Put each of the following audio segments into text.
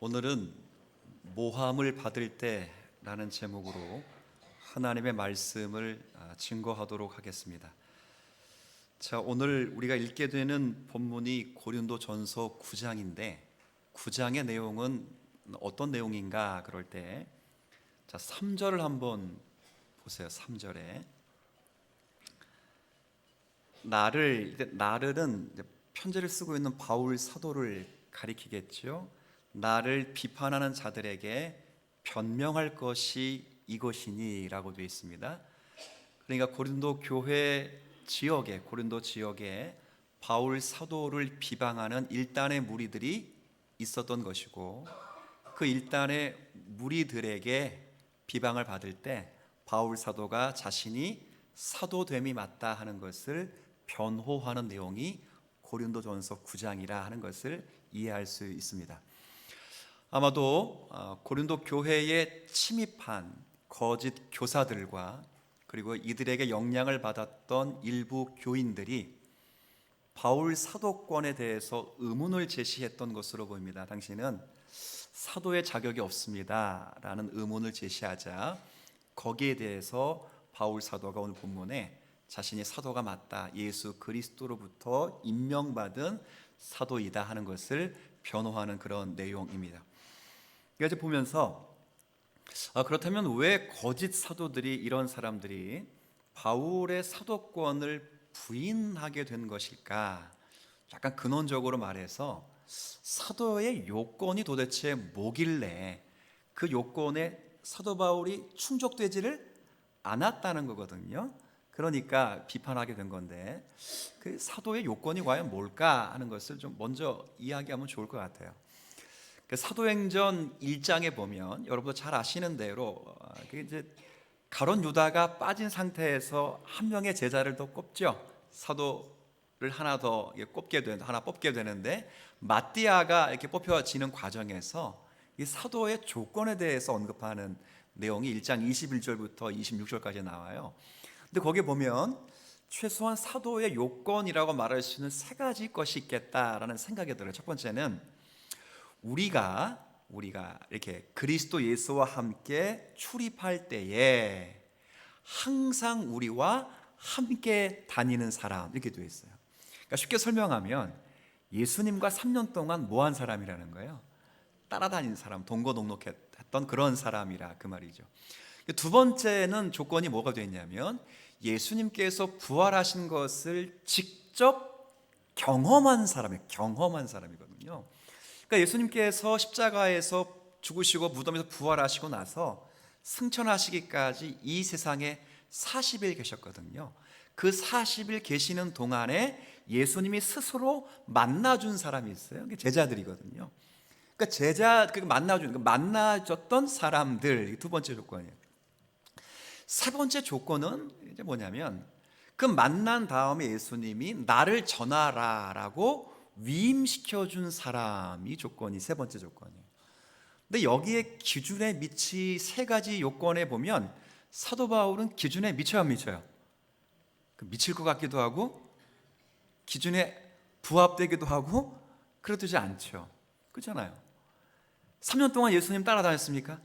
오늘은 모함을 받을 때라는 제목으로 하나님의 말씀을 증거하도록 하겠습니다. 자, 오늘 우리가 읽게 되는 본문이 고린도전서 9장인데 9장의 내용은 어떤 내용인가 그럴 때 3절을 한번 보세요. 3절에 나를은 편지를 쓰고 있는 바울 사도를 가리키겠죠. 나를 비판하는 자들에게 변명할 것이 이것이니 라고 되어 있습니다. 그러니까 고린도 지역에 바울 사도를 비방하는 일단의 무리들이 있었던 것이고, 그 일단의 무리들에게 비방을 받을 때 바울 사도가 자신이 사도됨이 맞다 하는 것을 변호하는 내용이 고린도전서 9장이라 하는 것을 이해할 수 있습니다. 아마도 고린도 교회에 침입한 거짓 교사들과 그리고 이들에게 영향을 받았던 일부 교인들이 바울 사도권에 대해서 의문을 제시했던 것으로 보입니다. 당신은 사도의 자격이 없습니다 라는 의문을 제시하자 거기에 대해서 바울 사도가 오늘 본문에 자신이 사도가 맞다, 예수 그리스도로부터 임명받은 사도이다 하는 것을 변호하는 그런 내용입니다. 이제 보면서 그렇다면 왜 거짓 사도들이, 이런 사람들이 바울의 사도권을 부인하게 된 것일까? 약간 근원적으로 말해서 사도의 요건이 도대체 뭐길래 그 요건에 사도 바울이 충족되지를 않았다는 거거든요. 그러니까 비판하게 된 건데, 그 사도의 요건이 과연 뭘까 하는 것을 좀 먼저 이야기하면 좋을 것 같아요. 사도행전 1장에 보면 여러분도 잘 아시는 대로 이제 가룟 유다가 빠진 상태에서 한 명의 제자를 더 꼽죠. 사도를 하나 뽑게 되는데, 마띠아가 이렇게 뽑혀지는 과정에서 이 사도의 조건에 대해서 언급하는 내용이 1장 21절부터 26절까지 나와요. 근데 거기에 보면 최소한 사도의 요건이라고 말할 수 있는 세 가지 것이 있겠다라는 생각이 들어요. 첫 번째는 우리가 이렇게 그리스도 예수와 함께 출입할 때에 항상 우리와 함께 다니는 사람, 이렇게 되어 있어요. 그러니까 쉽게 설명하면 예수님과 3년 동안 뭐한 사람이라는 거예요? 따라다닌 사람, 동거동록했던 그런 사람이라 그 말이죠. 두 번째는 조건이 뭐가 되었냐면 예수님께서 부활하신 것을 직접 경험한 사람이거든요. 그러니까 예수님께서 십자가에서 죽으시고 무덤에서 부활하시고 나서 승천하시기까지 이 세상에 40일 계셨거든요. 그 40일 계시는 동안에 예수님이 스스로 만나준 사람이 있어요. 그게 제자들이거든요. 그러니까 만나줬던 사람들, 두 번째 조건이에요. 세 번째 조건은 이제 뭐냐면 그 만난 다음에 예수님이 나를 전하라라고 위임시켜준 사람이 조건이 세 번째 조건이에요. 근데 여기에 기준에 세 가지 요건에 보면 사도 바울은 기준에 미쳐요, 안 미쳐요? 미칠 것 같기도 하고 기준에 부합되기도 하고 그렇지 않죠. 그렇잖아요. 3년 동안 예수님 따라다녔습니까?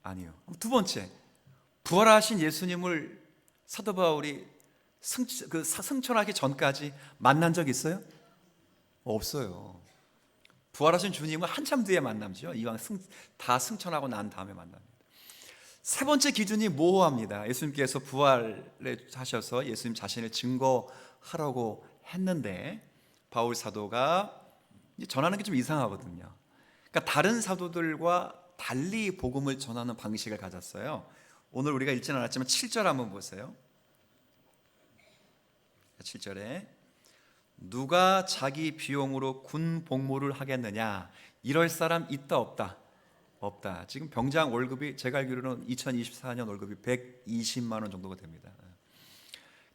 아니요. 두 번째, 부활하신 예수님을 사도 바울이 승천하기 전까지 만난 적 있어요? 없어요. 부활하신 주님은 한참 뒤에 만남죠. 이왕 다 승천하고 난 다음에 만납니다. 세 번째 기준이 모호합니다. 예수님께서 부활을 하셔서 예수님 자신을 증거하라고 했는데 바울 사도가 전하는 게 좀 이상하거든요. 그러니까 다른 사도들과 달리 복음을 전하는 방식을 가졌어요. 오늘 우리가 읽지는 않았지만 7절 한번 보세요. 7절에 누가 자기 비용으로 군 복무를 하겠느냐? 이럴 사람 있다 없다? 없다. 지금 병장 월급이 제가 알기로는 2024년 월급이 120만 원 정도가 됩니다.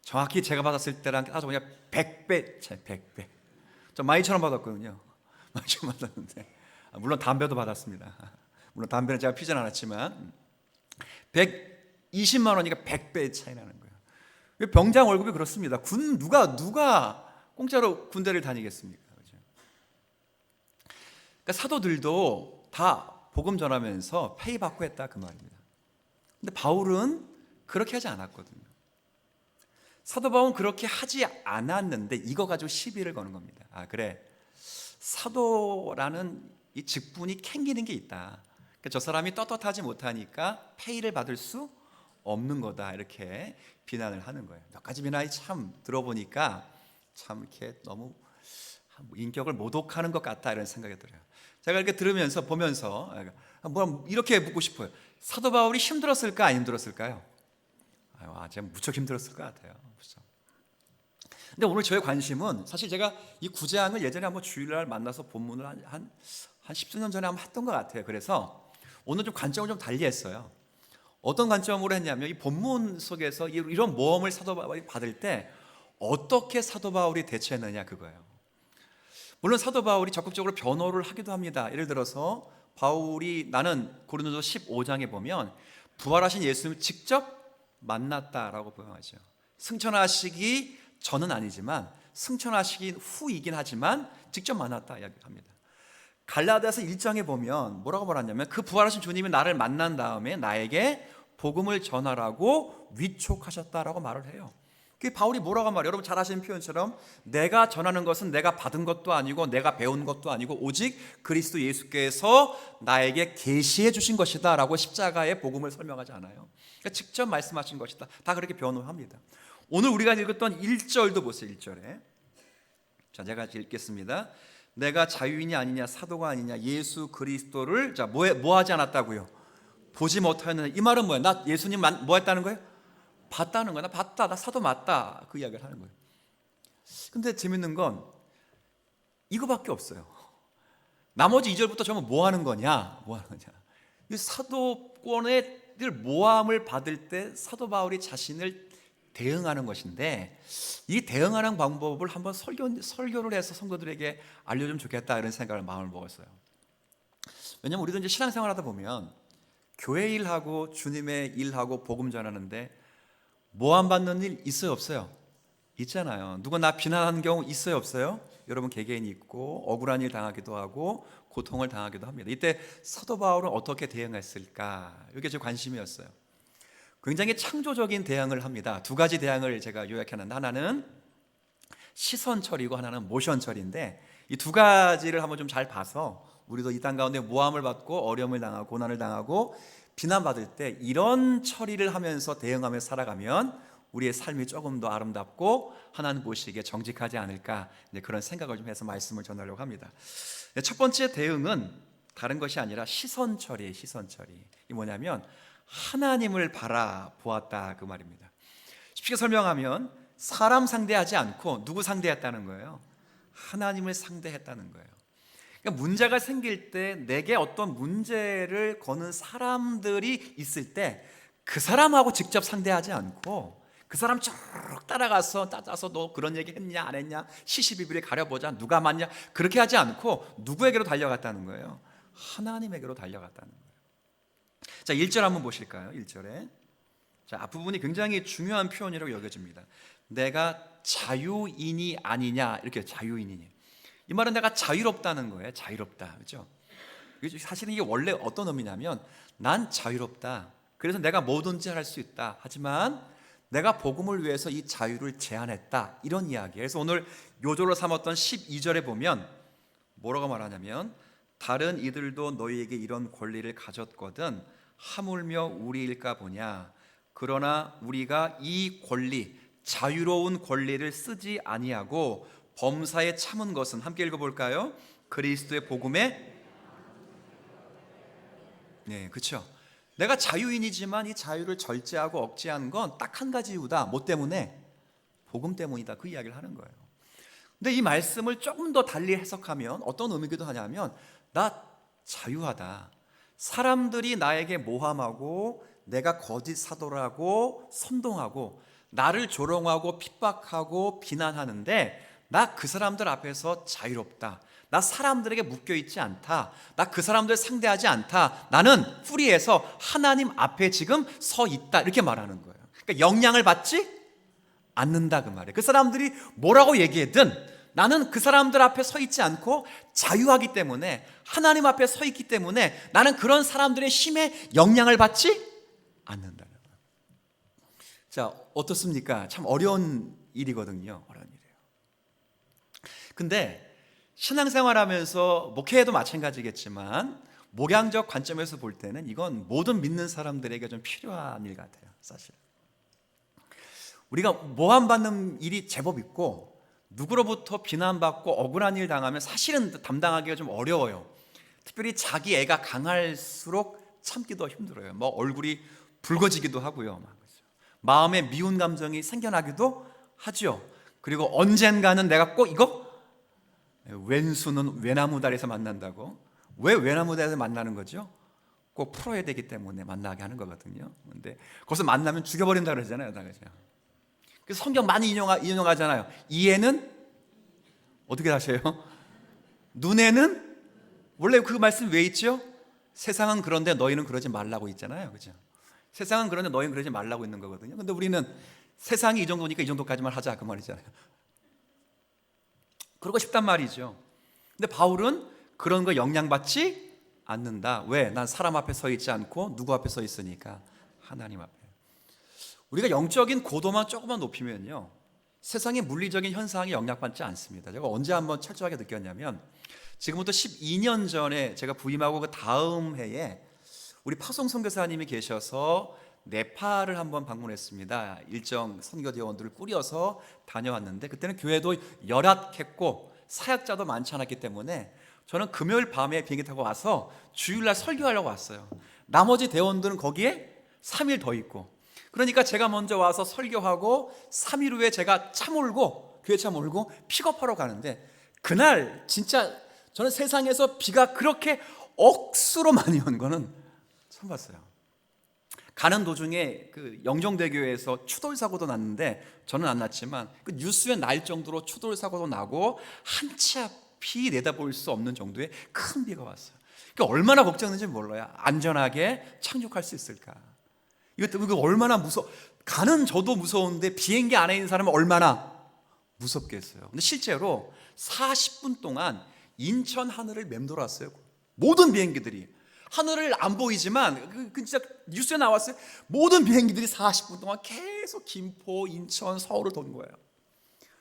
정확히 제가 받았을 때랑 따져보면 100배 차이, 100배. 저 12,000원 받았거든요. 12,000원 받았는데 물론 담배도 받았습니다. 물론 담배는 제가 피진 않았지만 120만 원이니까 100배 차이 나는 거예요. 병장 월급이 그렇습니다. 누가 공짜로 군대를 다니겠습니까? 그렇죠? 그러니까 사도들도 다 복음 전하면서 페이 받고 했다 그 말입니다. 근데 바울은 그렇게 하지 않았거든요. 사도 바울은 그렇게 하지 않았는데 이거 가지고 시비를 거는 겁니다. 아 그래, 사도라는 이 직분이 캥기는 게 있다. 그러니까 저 사람이 떳떳하지 못하니까 페이를 받을 수 없는 거다, 이렇게 비난을 하는 거예요. 몇 가지 비난이 참 들어보니까 참 이렇게 너무 인격을 모독하는 것 같다, 이런 생각이 들어요. 제가 이렇게 들으면서 보면서 뭐 이렇게 묻고 싶어요. 사도 바울이 힘들었을까 안 힘들었을까요? 제가 무척 힘들었을 것 같아요. 그렇죠? 근데 오늘 저의 관심은 사실 제가 이 9장을 예전에 한번 주일날 만나서 본문을 한 10수년 전에 한번 했던 것 같아요. 그래서 오늘 좀 관점을 좀 달리 했어요. 어떤 관점으로 했냐면 이 본문 속에서 이런 모험을 사도 바울이 받을 때 어떻게 사도 바울이 대처했느냐 그거예요. 물론 사도 바울이 적극적으로 변호를 하기도 합니다. 예를 들어서 바울이 나는 고린도서 15장에 보면 부활하신 예수님을 직접 만났다라고 표현하죠. 승천하시기 전은 아니지만 승천하시기 후이긴 하지만 직접 만났다 이야기합니다. 갈라디아서 1장에 보면 뭐라고 말하냐면 그 부활하신 주님이 나를 만난 다음에 나에게 복음을 전하라고 위촉하셨다라고 말을 해요. 그 바울이 뭐라고 말해요? 여러분 잘 아시는 표현처럼 내가 전하는 것은 내가 받은 것도 아니고 내가 배운 것도 아니고 오직 그리스도 예수께서 나에게 계시해 주신 것이다 라고 십자가의 복음을 설명하지 않아요. 그러니까 직접 말씀하신 것이다, 다 그렇게 변호합니다. 오늘 우리가 읽었던 1절도 보세요. 1절에 자 제가 읽겠습니다. 내가 자유인이 아니냐 사도가 아니냐 예수 그리스도를 자 뭐 하지 않았다고요? 보지 못하였느냐. 이 말은 뭐예요? 나 예수님 뭐 했다는 거예요? 봤다는 거야. 나 봤다, 나 사도 맞다, 그 이야기를 하는 거예요. 근데 재밌는 건 이거밖에 없어요. 나머지 2절부터 저는 뭐 하는 거냐, 뭐 하는 거냐. 이 사도권의 모함을 받을 때 사도 바울이 자신을 대응하는 것인데 이 대응하는 방법을 한번 설교를 해서 성도들에게 알려주면 좋겠다, 이런 생각을 마음을 먹었어요. 왜냐면 우리도 이제 신앙생활하다 보면 교회 일하고 주님의 일하고 복음 전하는데 모함 받는 일 있어요 없어요? 있잖아요. 누가 나 비난하는 경우 있어요 없어요? 여러분 개개인이 있고 억울한 일 당하기도 하고 고통을 당하기도 합니다. 이때 사도 바울은 어떻게 대응했을까? 이게 제 관심이었어요. 굉장히 창조적인 대응을 합니다. 두 가지 대응을 제가 요약하는데 하나는 시선 처리고 하나는 모션 처리인데 이 두 가지를 한번 좀 잘 봐서 우리도 이 땅 가운데 모함을 받고 어려움을 당하고 고난을 당하고 비난받을 때 이런 처리를 하면서 대응하며 살아가면 우리의 삶이 조금 더 아름답고 하나님 보시기에 정직하지 않을까, 그런 생각을 좀 해서 말씀을 전하려고 합니다. 첫 번째 대응은 다른 것이 아니라 시선 처리예요. 시선 처리. 이 뭐냐면 하나님을 바라보았다 그 말입니다. 쉽게 설명하면 사람 상대하지 않고 누구 상대했다는 거예요? 하나님을 상대했다는 거예요. 그러니까 문제가 생길 때 내게 어떤 문제를 거는 사람들이 있을 때 그 사람하고 직접 상대하지 않고 그 사람 쭉 따라가서 따져서 너 그런 얘기 했냐 안 했냐 시시비비를 가려보자 누가 맞냐, 그렇게 하지 않고 누구에게로 달려갔다는 거예요? 하나님에게로 달려갔다는 거예요. 자 1절 한번 보실까요? 1절에 자 앞부분이 굉장히 중요한 표현이라고 여겨집니다. 내가 자유인이 아니냐, 이렇게 자유인이니, 이 말은 내가 자유롭다는 거예요. 자유롭다, 그렇죠? 사실은 이게 원래 어떤 의미냐면 난 자유롭다, 그래서 내가 뭐든지 할 수 있다, 하지만 내가 복음을 위해서 이 자유를 제한했다, 이런 이야기예요. 그래서 오늘 요조로 삼았던 12절에 보면 뭐라고 말하냐면 다른 이들도 너희에게 이런 권리를 가졌거든 하물며 우리일까 보냐. 그러나 우리가 이 권리, 자유로운 권리를 쓰지 아니하고 범사에 참은 것은, 함께 읽어볼까요? 그리스도의 복음에, 네, 그렇죠. 내가 자유인이지만 이 자유를 절제하고 억제한 건 딱 한 가지 이유다. 뭐 때문에? 복음 때문이다, 그 이야기를 하는 거예요. 근데 이 말씀을 조금 더 달리 해석하면 어떤 의미기도 하냐면 나 자유하다. 사람들이 나에게 모함하고 내가 거짓 사도라고 선동하고 나를 조롱하고 핍박하고 비난하는데 나 그 사람들 앞에서 자유롭다. 나 사람들에게 묶여있지 않다. 나 그 사람들 상대하지 않다. 나는 프리해서 하나님 앞에 지금 서 있다, 이렇게 말하는 거예요. 그러니까 영향을 받지 않는다 그 말이에요. 그 사람들이 뭐라고 얘기하든 나는 그 사람들 앞에 서 있지 않고 자유하기 때문에, 하나님 앞에 서 있기 때문에 나는 그런 사람들의 힘에 영향을 받지 않는다는 거예요. 자, 어떻습니까? 참 어려운 일이거든요. 어려운 일이에요. 근데 신앙생활하면서 목회에도 마찬가지겠지만 목양적 관점에서 볼 때는 이건 모든 믿는 사람들에게 좀 필요한 일 같아요. 사실 우리가 모함받는 일이 제법 있고 누구로부터 비난받고 억울한 일 당하면 사실은 담당하기가 좀 어려워요. 특별히 자기 애가 강할수록 참기도 힘들어요. 뭐 얼굴이 붉어지기도 하고요. 마음에 미운 감정이 생겨나기도 하죠. 그리고 언젠가는 내가 꼭 이거 왼수는 외나무다리에서 만난다고. 왜 외나무다리에서 만나는 거죠? 꼭 풀어야 되기 때문에 만나게 하는 거거든요. 근데 거기서 만나면 죽여버린다 그러잖아요. 그래서 성경 많이 인용하잖아요. 이에는 어떻게 하세요? 눈에는 원래 그 말씀 왜 있죠? 세상은 그런데 너희는 그러지 말라고 있잖아요. 그죠? 세상은 그런데 너희는 그러지 말라고 있는 거거든요. 근데 우리는 세상이 이 정도니까 이 정도까지만 하자 그 말이잖아요. 그러고 싶단 말이죠. 근데 바울은 그런 거 영향받지 않는다. 왜? 난 사람 앞에 서 있지 않고 누구 앞에 서 있으니까? 하나님 앞에. 우리가 영적인 고도만 조금만 높이면요, 세상의 물리적인 현상이 영향받지 않습니다. 제가 언제 한번 철저하게 느꼈냐면, 지금부터 12년 전에 제가 부임하고 그 다음 해에 우리 파송 선교사님이 계셔서 네팔을 한번 방문했습니다. 일정 선교대원들을 꾸려서 다녀왔는데, 그때는 교회도 열악했고 사역자도 많지 않았기 때문에 저는 금요일 밤에 비행기 타고 와서 주일날 설교하려고 왔어요. 나머지 대원들은 거기에 3일 더 있고, 그러니까 제가 먼저 와서 설교하고 3일 후에 제가 차 몰고, 교회 차 몰고 픽업하러 가는데, 그날 진짜 저는 세상에서 비가 그렇게 억수로 많이 온 거는 처음 봤어요. 가는 도중에 그 영종대교에서 추돌 사고도 났는데, 저는 안 났지만 그 뉴스에 날 정도로 추돌 사고도 나고 한 치 앞이 내다볼 수 없는 정도의 큰 비가 왔어요. 그러니까 얼마나 걱정했는지 몰라요. 안전하게 착륙할 수 있을까? 이거 얼마나 가는 저도 무서운데 비행기 안에 있는 사람은 얼마나 무섭겠어요. 근데 실제로 40분 동안 인천 하늘을 맴돌았어요. 모든 비행기들이. 하늘을 안 보이지만 진짜 뉴스에 나왔어요. 모든 비행기들이 40분 동안 계속 김포, 인천, 서울을 도는 거예요.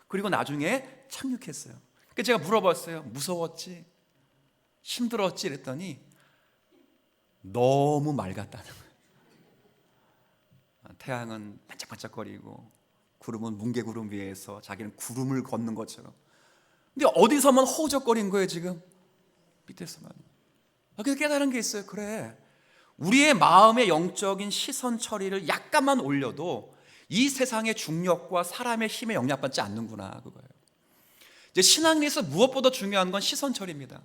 그리고 나중에 착륙했어요. 그래서 제가 물어봤어요. 무서웠지? 힘들었지? 그랬더니 너무 맑았다는 거예요. 태양은 반짝반짝거리고 구름은 뭉게구름 위에서 자기는 구름을 걷는 것처럼. 근데 어디서만 허우적거린 거예요 지금. 밑에서만. 그래서 깨달은 게 있어요. 그래, 우리의 마음의 영적인 시선 처리를 약간만 올려도 이 세상의 중력과 사람의 힘에 영향받지 않는구나, 그거예요. 이제 신앙에서 무엇보다 중요한 건 시선 처리입니다.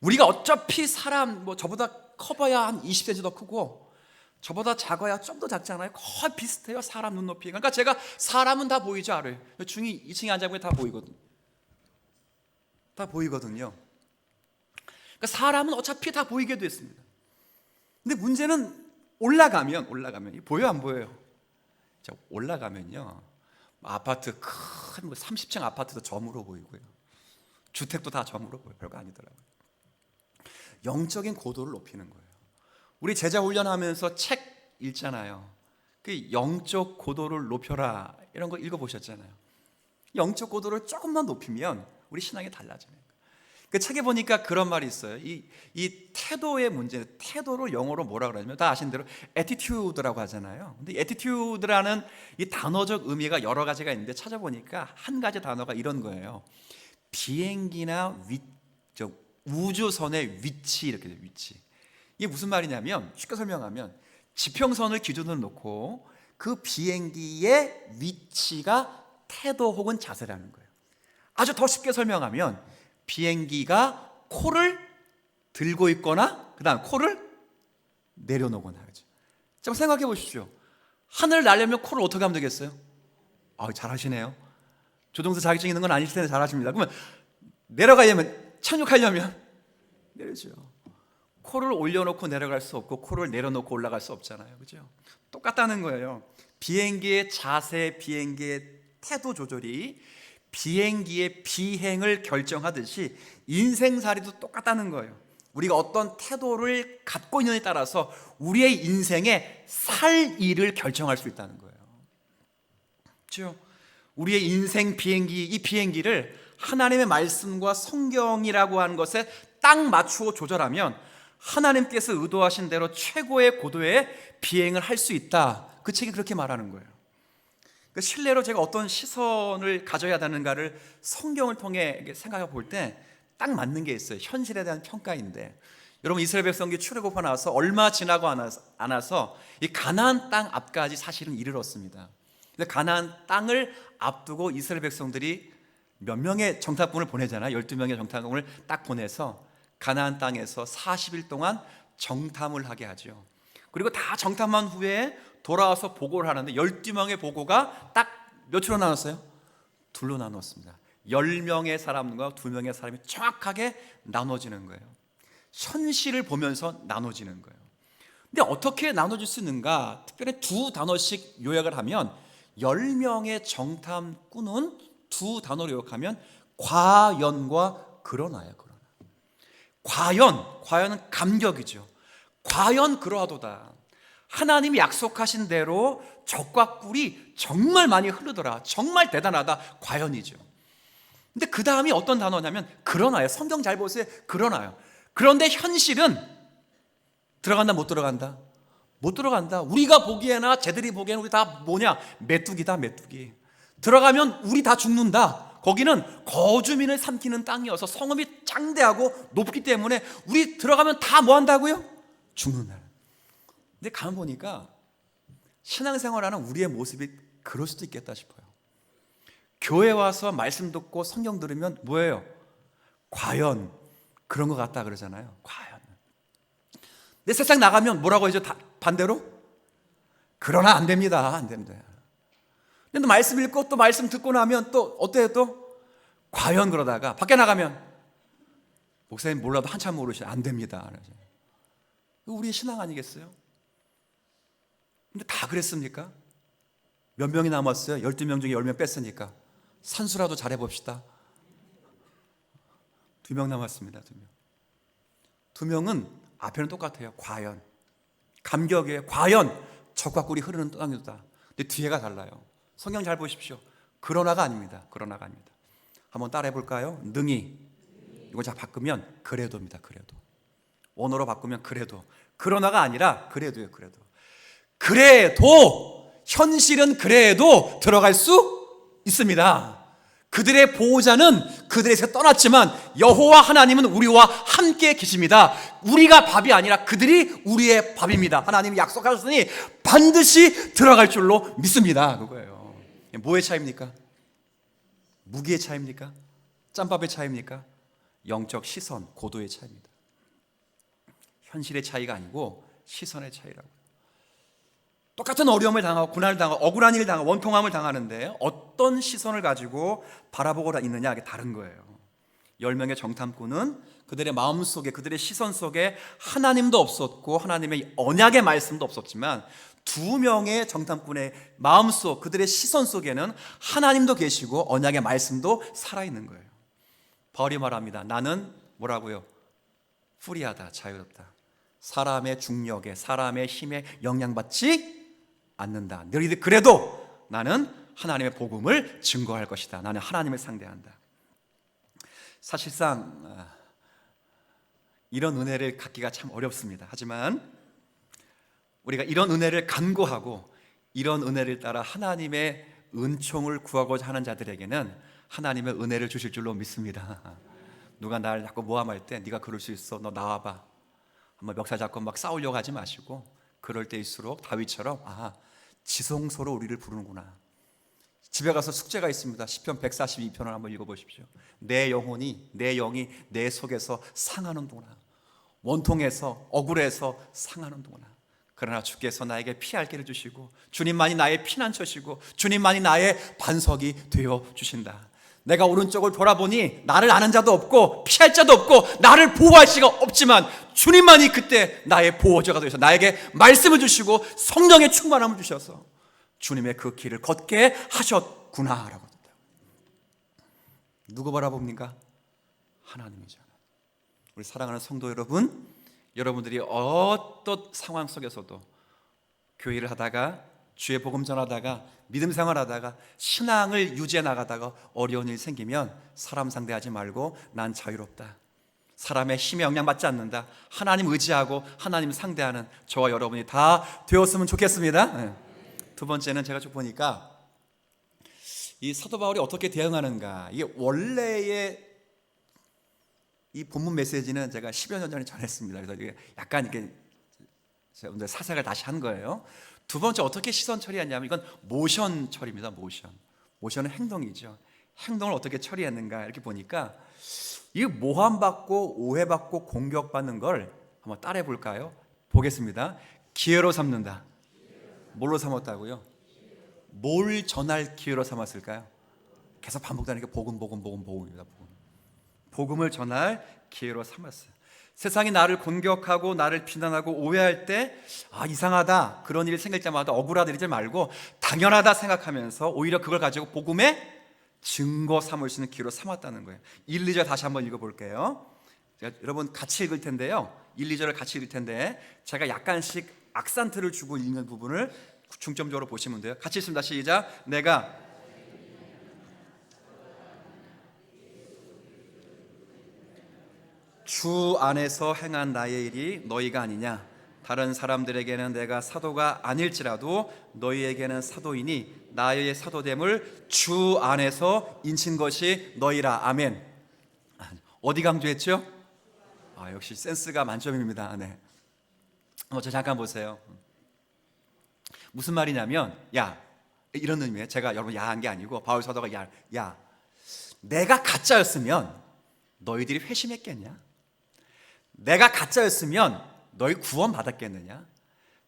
우리가 어차피 사람 저보다 커봐야 한 20cm 더 크고 저보다 작아야 좀 더 작잖아요. 거의 비슷해요, 사람 눈높이. 그러니까 제가 사람은 다 보이지 않아요. 중이 2층에 앉아보면 다 보이거든요. 다 보이거든요. 그러니까 사람은 어차피 다 보이게 됐습니다. 근데 문제는 올라가면 보여요, 안 보여요? 자, 올라가면요, 아파트 큰 30층 아파트도 점으로 보이고요, 주택도 다 점으로 보여요. 별거 아니더라고요. 영적인 고도를 높이는 거예요. 우리 제자 훈련하면서 책 읽잖아요. 그 영적 고도를 높여라, 이런 거 읽어보셨잖아요. 영적 고도를 조금만 높이면 우리 신앙이 달라져요. 그 책에 보니까 그런 말이 있어요. 이 태도의 문제, 태도를 영어로 뭐라 그러냐면, 다 아시는 대로 attitude라고 하잖아요. 근데 attitude라는 이 단어적 의미가 여러 가지가 있는데, 찾아보니까 한 가지 단어가 이런 거예요. 비행기나 우주선의 위치, 이렇게 돼요. 위치. 이게 무슨 말이냐면, 쉽게 설명하면 지평선을 기준으로 놓고 그 비행기의 위치가 태도 혹은 자세라는 거예요. 아주 더 쉽게 설명하면, 비행기가 코를 들고 있거나 그 다음 코를 내려놓거나 하죠. 좀 생각해 보십시오. 하늘을 날려면 코를 어떻게 하면 되겠어요? 잘하시네요. 조종사 자격증 있는 건 아닐 텐데 잘하십니다. 그러면 내려가려면, 착륙하려면 내려죠. 코를 올려놓고 내려갈 수 없고 코를 내려놓고 올라갈 수 없잖아요. 그죠? 똑같다는 거예요. 비행기의 자세, 비행기의 태도 조절이 비행기의 비행을 결정하듯이 인생살이도 똑같다는 거예요. 우리가 어떤 태도를 갖고 있느냐에 따라서 우리의 인생에 살 일을 결정할 수 있다는 거예요. 그렇죠? 우리의 인생 비행기, 이 비행기를 하나님의 말씀과 성경이라고 하는 것에 딱 맞추어 조절하면 하나님께서 의도하신 대로 최고의 고도의 비행을 할 수 있다. 그 책이 그렇게 말하는 거예요. 실례로 제가 어떤 시선을 가져야 되는가를 성경을 통해 생각해 볼 때 딱 맞는 게 있어요. 현실에 대한 평가인데, 여러분 이스라엘 백성이 출애굽하고 나서 얼마 지나고 않아서 이 가나안 땅 앞까지 사실은 이르렀습니다. 근데 가나안 땅을 앞두고 이스라엘 백성들이 몇 명의 정탐꾼을 보내잖아요. 12명의 정탐꾼을 딱 보내서 가나안 땅에서 40일 동안 정탐을 하게 하죠. 그리고 다 정탐한 후에 돌아와서 보고를 하는데 12명의 보고가 딱 몇으로 나눴어요? 둘로 나눴습니다. 10명의 사람과 2명의 사람이 정확하게 나눠지는 거예요. 현실을 보면서 나눠지는 거예요. 근데 어떻게 나눠질 수 있는가? 특별히 두 단어씩 요약을 하면 10명의 정탐꾼은 두 단어로 요약하면 과연과 그러나요. 과연은 감격이죠. 과연 그러하도다. 하나님이 약속하신 대로 적과 꿀이 정말 많이 흐르더라. 정말 대단하다. 과연이죠. 근데 그 다음이 어떤 단어냐면 그러나요. 성경 잘 보세요. 그러나요. 그런데 현실은 들어간다 못 들어간다? 못 들어간다. 우리가 보기에나 쟤들이 보기에는 우리 다 뭐냐? 메뚜기다, 메뚜기. 들어가면 우리 다 죽는다. 거기는 거주민을 삼키는 땅이어서 성읍이 장대하고 높기 때문에 우리 들어가면 다 뭐 한다고요? 죽는다. 근데 가만 보니까 신앙생활하는 우리의 모습이 그럴 수도 있겠다 싶어요. 교회 와서 말씀 듣고 성경 들으면 뭐예요? 과연 그런 것 같다 그러잖아요. 과연. 근데 세상 나가면 뭐라고 하죠? 반대로? 그러나 안 됩니다. 안 됩니다. 근데 또 말씀 읽고 또 말씀 듣고 나면 또 어때요? 또 과연 그러다가 밖에 나가면 목사님 몰라도 한참 모르셔. 안 됩니다. 우리의 신앙 아니겠어요? 근데 다 그랬습니까? 몇 명이 남았어요? 12명 중에 10명 뺐으니까 산수라도 잘해봅시다. 2명 남았습니다. 2명은 앞에는 똑같아요. 과연. 감격이에요. 과연 적과 꿀이 흐르는 땅이다. 근데 뒤에가 달라요. 성경 잘 보십시오. 그러나가 아닙니다. 그러나가 아닙니다. 한번 따라해 볼까요? 능히. 이거 자 바꾸면 그래도입니다. 그래도. 원어로 바꾸면 그래도. 그러나가 아니라 그래도예요. 그래도 현실은 그래도 들어갈 수 있습니다. 그들의 보호자는 그들에서 떠났지만 여호와 하나님은 우리와 함께 계십니다. 우리가 밥이 아니라 그들이 우리의 밥입니다. 하나님이 약속하셨으니 반드시 들어갈 줄로 믿습니다. 그거예요. 뭐의 차이입니까? 무기의 차이입니까? 짬밥의 차이입니까? 영적 시선, 고도의 차이입니다. 현실의 차이가 아니고 시선의 차이라고. 똑같은 어려움을 당하고 고난을 당하고 억울한 일을 당하고 원통함을 당하는데 어떤 시선을 가지고 바라보고 있느냐, 이게 다른 거예요. 10명의 정탐꾼은 그들의 마음속에, 그들의 시선 속에 하나님도 없었고 하나님의 언약의 말씀도 없었지만 2명의 정탐꾼의 마음속, 그들의 시선 속에는 하나님도 계시고 언약의 말씀도 살아있는 거예요. 바울이 말합니다. 나는 뭐라고요? 프리하다, 자유롭다. 사람의 중력에, 사람의 힘에 영향받지 않는다. 너희들 그래도 나는 하나님의 복음을 증거할 것이다. 나는 하나님을 상대한다. 사실상 이런 은혜를 갖기가 참 어렵습니다. 하지만 우리가 이런 은혜를 간구하고 이런 은혜를 따라 하나님의 은총을 구하고자 하는 자들에게는 하나님의 은혜를 주실 줄로 믿습니다. 누가 날 자꾸 모함할 때 네가 그럴 수 있어, 너 나와봐, 한번 멱살 잡고 막 싸우려고 하지 마시고, 그럴 때일수록 다윗처럼 지성소로 우리를 부르는구나. 집에 가서 숙제가 있습니다. 시편 142편을 한번 읽어보십시오. 내 영혼이, 내 영이 내 속에서 상하는구나. 원통해서 억울해서 상하는구나. 그러나 주께서 나에게 피할 길을 주시고 주님만이 나의 피난처시고 주님만이 나의 반석이 되어 주신다. 내가 오른쪽을 돌아보니 나를 아는 자도 없고 피할 자도 없고 나를 보호할 수가 없지만 주님만이 그때 나의 보호자가 되셔서 나에게 말씀을 주시고 성령의 충만함을 주셔서 주님의 그 길을 걷게 하셨구나라고 합니다. 누구 바라봅니까? 하나님이잖아요. 우리 사랑하는 성도 여러분, 여러분들이 어떤 상황 속에서도 교회를 하다가, 주의 복음 전하다가, 믿음 생활하다가, 신앙을 유지해 나가다가 어려운 일 생기면 사람 상대하지 말고 난 자유롭다, 사람의 힘에 영향받지 않는다, 하나님 의지하고 하나님 상대하는 저와 여러분이 다 되었으면 좋겠습니다. 네. 두 번째는 제가 쭉 보니까 이 사도 바울이 어떻게 대응하는가, 이게 원래의 이 본문 메시지는 제가 10여 년 전에 전했습니다. 그래서 이게 약간 이렇게 제가 오늘 사색을 다시 한 거예요. 두 번째 어떻게 시선 처리했냐면 이건 모션 처리입니다. 모션은 행동이죠. 행동을 어떻게 처리했는가 이렇게 보니까 이 모함받고 오해받고 공격받는 걸 한번 따라해 볼까요? 보겠습니다. 기회로 삼는다. 뭘로 삼았다고요? 뭘 전할 기회로 삼았을까요? 계속 반복되는 게 복음입니다. 복음을 전할 기회로 삼았어요. 세상이 나를 공격하고 나를 비난하고 오해할 때 이상하다, 그런 일이 생길 때마다 억울하다리지 말고 당연하다 생각하면서 오히려 그걸 가지고 복음의 증거 삼을 수 있는 기회로 삼았다는 거예요. 1, 2절 다시 한번 읽어볼게요. 제가 여러분 같이 읽을 텐데요, 1, 2절을 같이 읽을 텐데 제가 약간씩 악센트를 주고 읽는 부분을 중점적으로 보시면 돼요. 같이 읽습니다. 시작. 내가 주 안에서 행한 나의 일이 너희가 아니냐? 다른 사람들에게는 내가 사도가 아닐지라도 너희에게는 사도이니 나의 사도됨을 주 안에서 인친 것이 너희라. 아멘. 어디 강조했죠? 역시 센스가 만점입니다. 네. 저 잠깐 보세요. 무슨 말이냐면 이런 의미예요. 제가 여러분 야한 게 아니고 바울 사도가 내가 가짜였으면 너희들이 회심했겠냐? 내가 가짜였으면 너희 구원 받았겠느냐?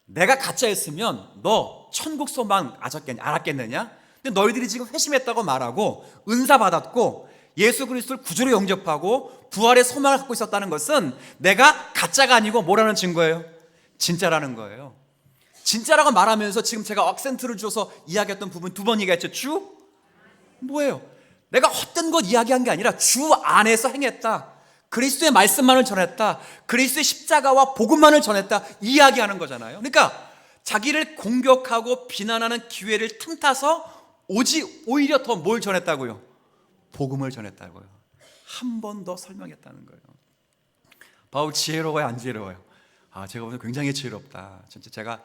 내가 가짜였으면 너 천국 소망 알았겠느냐? 근데 너희들이 지금 회심했다고 말하고 은사 받았고 예수 그리스도를 구주로 영접하고 부활의 소망을 갖고 있었다는 것은 내가 가짜가 아니고 뭐라는 증거예요? 진짜라는 거예요. 진짜라고 말하면서 지금 제가 악센트를 줘서 이야기했던 부분 두 번 얘기했죠. 주? 뭐예요? 내가 헛된 것 이야기한 게 아니라 주 안에서 행했다, 그리스도의 말씀만을 전했다, 그리스도의 십자가와 복음만을 전했다, 이야기하는 거잖아요. 그러니까 자기를 공격하고 비난하는 기회를 틈타서 오히려 더 뭘 전했다고요? 복음을 전했다고요. 한 번 더 설명했다는 거예요. 바울 지혜로워요, 안 지혜로워요? 제가 보면 굉장히 지혜롭다. 진짜 제가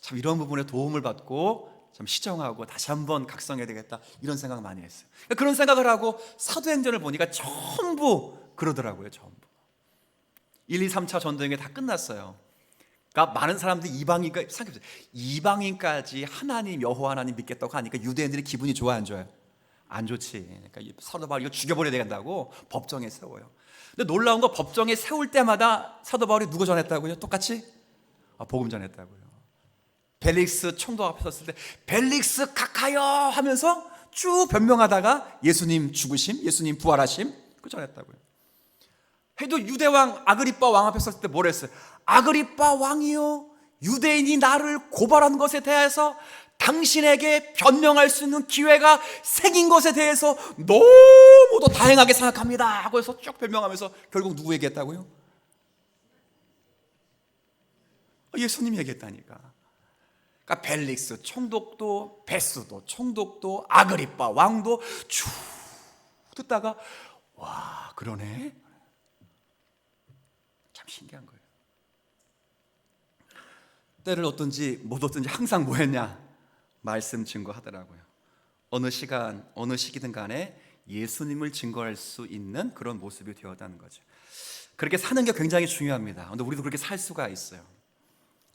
참 이런 부분에 도움을 받고 좀 시정하고 다시 한번 각성해야 되겠다, 이런 생각 많이 했어요. 그런 생각을 하고 사도행전을 보니까 전부 그러더라고요. 전부 1, 2, 3차 전도행이 다 끝났어요. 그러니까 많은 사람들이 이방인까지 하나님, 여호와 하나님 믿겠다고 하니까 유대인들이 기분이 좋아, 안 좋아요? 안 좋지. 그러니까 사도 바울 이거 죽여버려야 된다고 법정에 세워요. 근데 놀라운 거, 법정에 세울 때마다 사도 바울이 누구 전했다고요? 똑같이 복음 전했다고요. 벨릭스 총독 앞에 섰을 때 벨릭스 각하여 하면서 쭉 변명하다가 예수님 죽으심, 예수님 부활하심, 그 전했다고요. 해도 유대왕 아그리빠 왕 앞에 섰을 때 뭘 했어요? 아그리빠 왕이요, 유대인이 나를 고발한 것에 대해서 당신에게 변명할 수 있는 기회가 생긴 것에 대해서 너무도 다행하게 생각합니다 하고 해서 쭉 변명하면서 결국 누구 얘기했다고요? 예수님 얘기했다니까. 그러니까 벨릭스 총독도, 베스도 총독도, 아그리빠 왕도 쭉 듣다가 와, 그러네, 참 신기한 거예요. 때를 얻든지 못 얻든지 항상 뭐 했냐? 말씀 증거하더라고요. 어느 시간, 어느 시기든 간에 예수님을 증거할 수 있는 그런 모습이 되었다는 거죠. 그렇게 사는 게 굉장히 중요합니다. 그런데 우리도 그렇게 살 수가 있어요.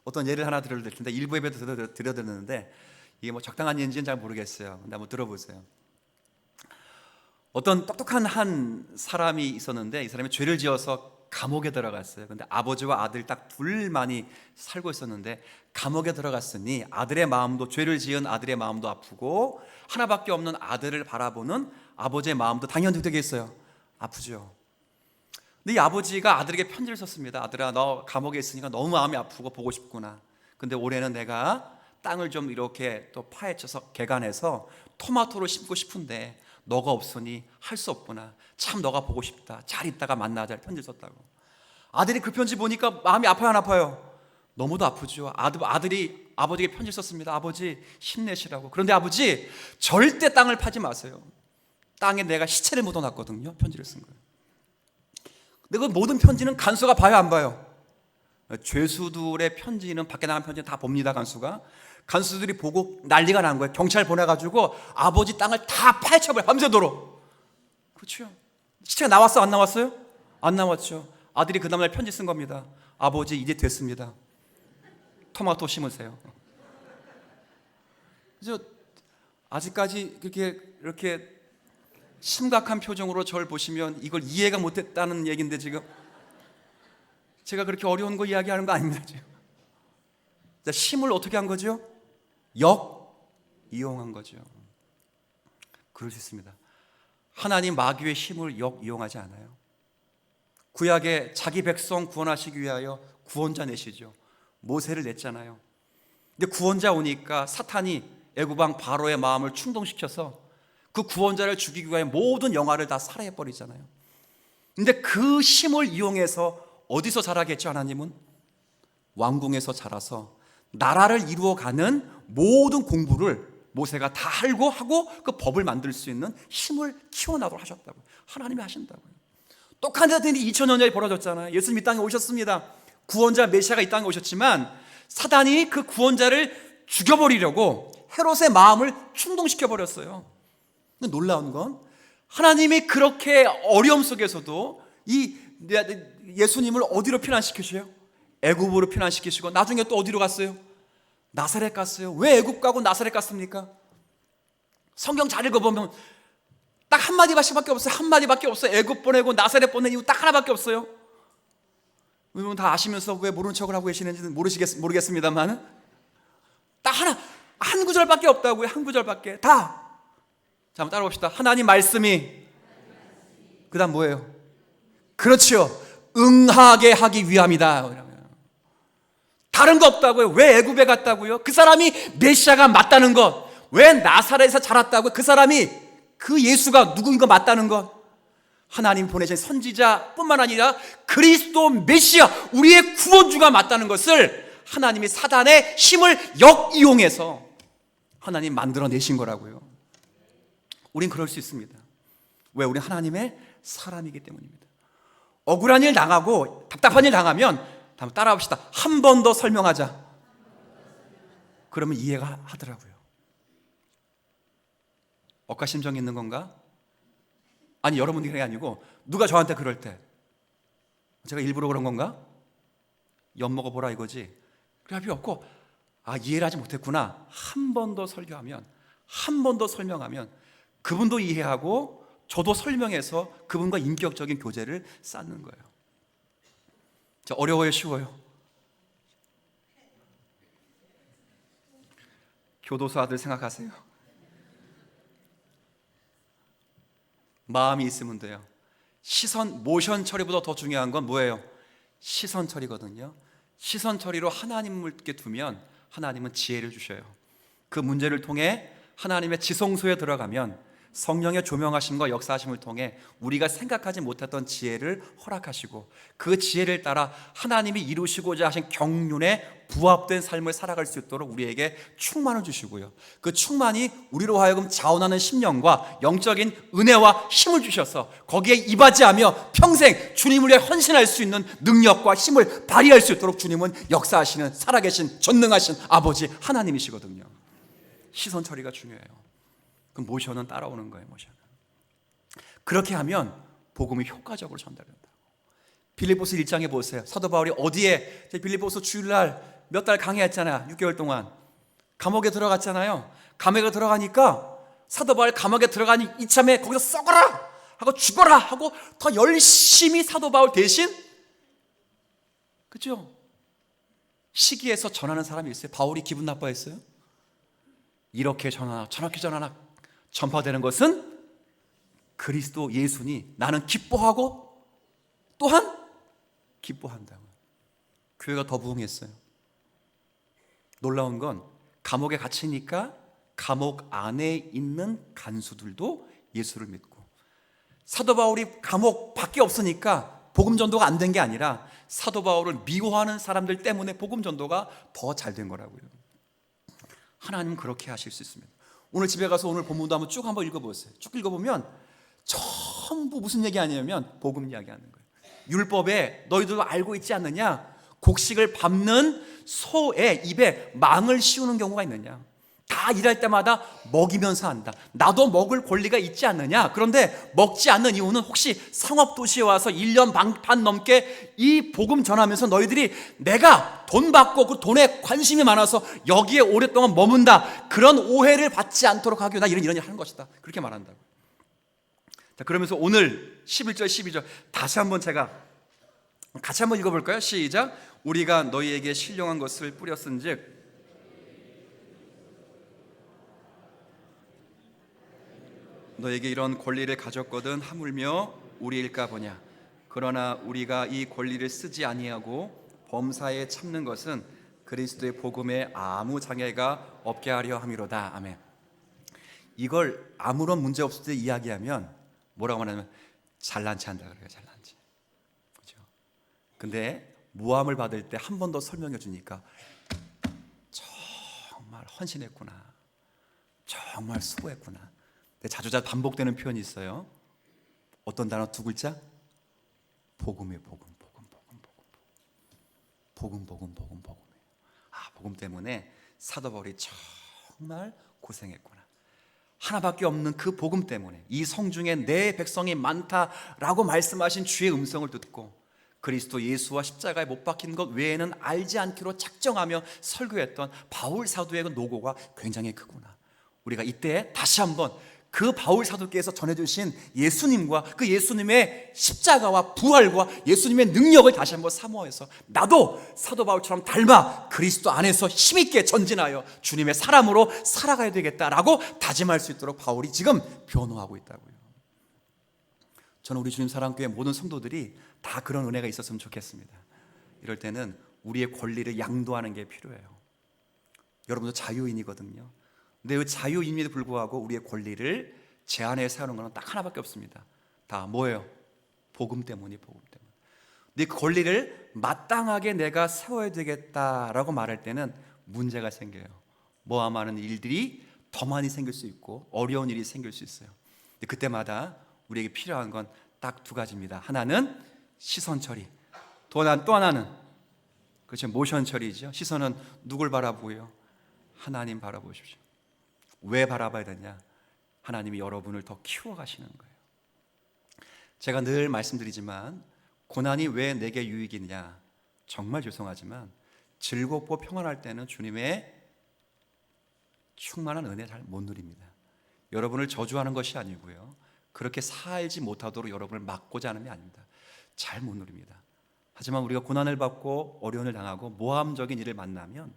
어떤 예를 하나 드릴 텐데, 일부 예배도 드려드렸는데 이게 뭐 적당한 예인지는 잘 모르겠어요. 근데 한번 들어보세요. 어떤 똑똑한 한 사람이 있었는데 이 사람이 죄를 지어서 감옥에 들어갔어요. 근데 아버지와 아들 딱 둘만이 살고 있었는데 감옥에 들어갔으니 아들의 마음도, 죄를 지은 아들의 마음도 아프고 하나밖에 없는 아들을 바라보는 아버지의 마음도 당연히 되겠어요. 아프죠. 근데 이 아버지가 아들에게 편지를 썼습니다. 아들아, 너 감옥에 있으니까 너무 마음이 아프고 보고 싶구나. 근데 올해는 내가 땅을 좀 이렇게 또 파헤쳐서 개간해서 토마토를 심고 싶은데 너가 없으니 할 수 없구나. 참 너가 보고 싶다. 잘 있다가 만나자. 편지 썼다고. 아들이 그 편지 보니까 마음이 아파요, 안 아파요? 너무도 아프죠. 아들이 아버지에게 편지 썼습니다. 아버지 힘내시라고. 그런데 아버지 절대 땅을 파지 마세요. 땅에 내가 시체를 묻어놨거든요. 편지를 쓴 거예요. 근데 그 모든 편지는 간수가 봐요, 안 봐요? 죄수들의 편지는, 밖에 나간 편지는 다 봅니다. 간수들이 보고 난리가 난 거예요. 경찰 보내가지고 아버지 땅을 다 파헤쳐버려요, 밤새도록. 그렇죠. 시체가 나왔어, 안 나왔어요? 안 나왔죠. 아들이 그 다음날 편지 쓴 겁니다. 아버지 이제 됐습니다. 토마토 심으세요. 그래서 아직까지 이렇게 심각한 표정으로 저를 보시면 이걸 이해가 못했다는 얘기인데, 지금 제가 그렇게 어려운 거 이야기하는 거 아닙니다. 지금. 힘을 어떻게 한 거죠? 역이용한 거죠. 그럴 수 있습니다. 하나님 마귀의 힘을 역이용하지 않아요. 구약에 자기 백성 구원하시기 위하여 구원자 내시죠. 모세를 냈잖아요. 근데 구원자 오니까 사탄이 애굽왕 바로의 마음을 충동시켜서 그 구원자를 죽이기 위해 모든 영화를 다 살해해버리잖아요. 근데 그 힘을 이용해서 어디서 자라겠죠? 하나님은 왕궁에서 자라서 나라를 이루어가는 모든 공부를 모세가 다 알고 하고 그 법을 만들 수 있는 힘을 키워나도록 하셨다고요. 하나님이 하신다고요. 똑같은 일이 2000년 전에 벌어졌잖아요. 예수님이 이 땅에 오셨습니다. 구원자 메시아가 이 땅에 오셨지만 사단이 그 구원자를 죽여버리려고 헤롯의 마음을 충동시켜버렸어요. 놀라운 건 하나님이 그렇게 어려움 속에서도 이 예수님을 어디로 피난시키셔요? 애굽으로 피난시키시고 나중에 또 어디로 갔어요? 나사렛 갔어요. 왜 애굽 가고 나사렛 갔습니까? 성경 잘 읽어보면 딱 한마디밖에 없어요. 한마디밖에 없어요. 애굽 보내고 나사렛 보낸 이유 딱 하나밖에 없어요. 여러분 다 아시면서 왜 모르는 척을 하고 계시는지는 모르겠습니다만 딱 한 구절밖에 없다고요. 한 구절밖에. 다. 자, 한번 따라봅시다. 하나님 말씀이 그 다음 뭐예요? 그렇죠. 응하게 하기 위함이다. 다른 거 없다고요. 왜 애굽에 갔다고요? 그 사람이 메시아가 맞다는 것. 왜 나사렛에서 자랐다고요? 그 사람이 그 예수가 누구인 거 맞다는 것. 하나님 보내신 선지자뿐만 아니라 그리스도 메시아, 우리의 구원주가 맞다는 것을 하나님이 사단의 힘을 역이용해서 하나님 만들어내신 거라고요. 우린 그럴 수 있습니다. 왜? 우리 하나님의 사람이기 때문입니다. 억울한 일 당하고 답답한 일 당하면 한번 따라합시다. 한 번 더 설명하자. 그러면 이해가 하더라고요. 억가심정이 있는 건가? 아니, 여러분들이 아니고 누가 저한테 그럴 때 제가 일부러 그런 건가? 엿먹어보라 이거지. 그럴 필요 없고, 이해를 하지 못했구나. 한 번 더 설교하면, 한 번 더 설명하면 그분도 이해하고 저도 설명해서 그분과 인격적인 교제를 쌓는 거예요. 자, 어려워요, 쉬워요? 교도소 아들 생각하세요. 마음이 있으면 돼요. 모션 처리보다 더 중요한 건 뭐예요? 시선 처리거든요. 시선 처리로 하나님을 두면 하나님은 지혜를 주셔요. 그 문제를 통해 하나님의 지성소에 들어가면 성령의 조명하심과 역사하심을 통해 우리가 생각하지 못했던 지혜를 허락하시고 그 지혜를 따라 하나님이 이루시고자 하신 경륜에 부합된 삶을 살아갈 수 있도록 우리에게 충만을 주시고요. 그 충만이 우리로 하여금 자원하는 심령과 영적인 은혜와 힘을 주셔서 거기에 이바지하며 평생 주님을 위해 헌신할 수 있는 능력과 힘을 발휘할 수 있도록 주님은 역사하시는 살아계신 전능하신 아버지 하나님이시거든요. 시선 처리가 중요해요. 그 모션은 따라오는 거예요. 모션은. 그렇게 하면 복음이 효과적으로 전달된다. 빌립보서 1장에 보세요. 사도 바울이 어디에 빌립보서 주일날 몇 달 강의했잖아요. 6개월 동안 감옥에 들어갔잖아요. 감옥에 들어가니까 사도 바울 감옥에 들어가니 이참에 거기서 썩어라 하고 죽어라 하고 더 열심히 사도 바울 대신, 그죠? 시기에서 전하는 사람이 있어요. 바울이 기분 나빠했어요. 이렇게 전하나 저렇게 전하나 전파되는 것은 그리스도 예수니 나는 기뻐하고 또한 기뻐한다고. 교회가 더 부흥했어요. 놀라운 건 감옥에 갇히니까 감옥 안에 있는 간수들도 예수를 믿고, 사도 바울이 감옥밖에 없으니까 복음 전도가 안 된 게 아니라 사도 바울을 미워하는 사람들 때문에 복음 전도가 더 잘 된 거라고요. 하나님은 그렇게 하실 수 있습니다. 오늘 집에 가서 오늘 본문도 한번 읽어보세요. 쭉 읽어보면 전부 무슨 얘기 아니냐면 복음 이야기하는 거예요. 율법에 너희들도 알고 있지 않느냐? 곡식을 밟는 소의 입에 망을 씌우는 경우가 있느냐? 다 일할 때마다 먹이면서 한다. 나도 먹을 권리가 있지 않느냐? 그런데 먹지 않는 이유는 혹시 상업도시에 와서 1년 반 넘게 이 복음 전하면서 너희들이 내가 돈 받고 그 돈에 관심이 많아서 여기에 오랫동안 머문다, 그런 오해를 받지 않도록 하기 위해 나 이런 일 하는 것이다, 그렇게 말한다고. 자, 그러면서 오늘 11절 12절 다시 한번 제가 같이 한번 읽어볼까요? 시작. 우리가 너희에게 신령한 것을 뿌렸은즉 너에게 이런 권리를 가졌거든 하물며 우리일까 보냐. 그러나 우리가 이 권리를 쓰지 아니하고 범사에 참는 것은 그리스도의 복음에 아무 장애가 없게 하려 함이로다. 아멘. 이걸 아무런 문제 없을 때 이야기하면 뭐라고 말하냐면 잘난 체 한다 그래요. 잘난 체. 그렇죠? 근데 모함을 받을 때 한 번 더 설명해 주니까 정말 헌신했구나, 정말 수고했구나. 자주 반복되는 표현이 있어요. 어떤 단어 두 글자? 복음이에요. 복음. 복음 때문에 사도 바울이 정말 고생했구나. 하나밖에 없는 그 복음 때문에 이 성중에 내 백성이 많다라고 말씀하신 주의 음성을 듣고 그리스도 예수와 십자가에 못 박힌 것 외에는 알지 않기로 작정하며 설교했던 바울 사도의 그 노고가 굉장히 크구나. 우리가 이때 다시 한번 그 바울 사도께서 전해주신 예수님과 그 예수님의 십자가와 부활과 예수님의 능력을 다시 한번 사모해서 나도 사도 바울처럼 닮아 그리스도 안에서 힘있게 전진하여 주님의 사람으로 살아가야 되겠다라고 다짐할 수 있도록 바울이 지금 변호하고 있다고요. 저는 우리 주님 사랑교회 모든 성도들이 다 그런 은혜가 있었으면 좋겠습니다. 이럴 때는 우리의 권리를 양도하는 게 필요해요. 여러분도 자유인이거든요. 근데 그 자유임에도 불구하고 우리의 권리를 제한해 세우는 것은 딱 하나밖에 없습니다. 다 뭐예요? 복음 때문이 복음 때문. 근데 그 권리를 마땅하게 내가 세워야 되겠다라고 말할 때는 문제가 생겨요. 모함하는 일들이 더 많이 생길 수 있고 어려운 일이 생길 수 있어요. 근데 그때마다 우리에게 필요한 건 딱 두 가지입니다. 하나는 시선 처리, 또 하나는 그렇죠, 모션 처리죠. 시선은 누굴 바라보고요? 하나님 바라보십시오. 왜 바라봐야 되냐? 하나님이 여러분을 더 키워가시는 거예요. 제가 늘 말씀드리지만 고난이 왜 내게 유익이냐? 정말 죄송하지만 즐겁고 평안할 때는 주님의 충만한 은혜 잘 못 누립니다. 여러분을 저주하는 것이 아니고요, 그렇게 살지 못하도록 여러분을 막고자 하는 게 아닙니다. 잘 못 누립니다. 하지만 우리가 고난을 받고 어려움을 당하고 모함적인 일을 만나면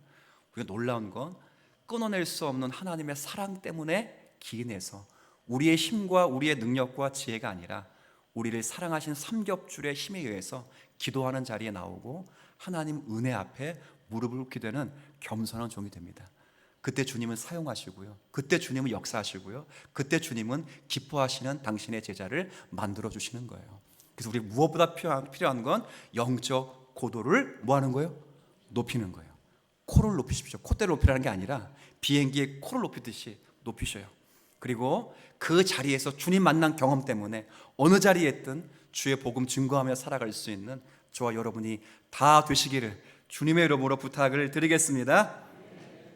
우리가 놀라운 건 끊어낼 수 없는 하나님의 사랑 때문에 기인해서 우리의 힘과 우리의 능력과 지혜가 아니라 우리를 사랑하신 삼겹줄의 힘에 의해서 기도하는 자리에 나오고 하나님 은혜 앞에 무릎을 꿇게 되는 겸손한 종이 됩니다. 그때 주님은 사용하시고요, 그때 주님은 역사하시고요, 그때 주님은 기뻐하시는 당신의 제자를 만들어 주시는 거예요. 그래서 우리 무엇보다 필요한 건 영적 고도를 뭐 하는 거예요? 높이는 거예요. 코를 높이십시오. 콧대를 높이라는 게 아니라 비행기의 코를 높이듯이 높이셔요. 그리고 그 자리에서 주님 만난 경험 때문에 어느 자리에 있든 주의 복음 증거하며 살아갈 수 있는 저와 여러분이 다 되시기를 주님의 이름으로 부탁을 드리겠습니다.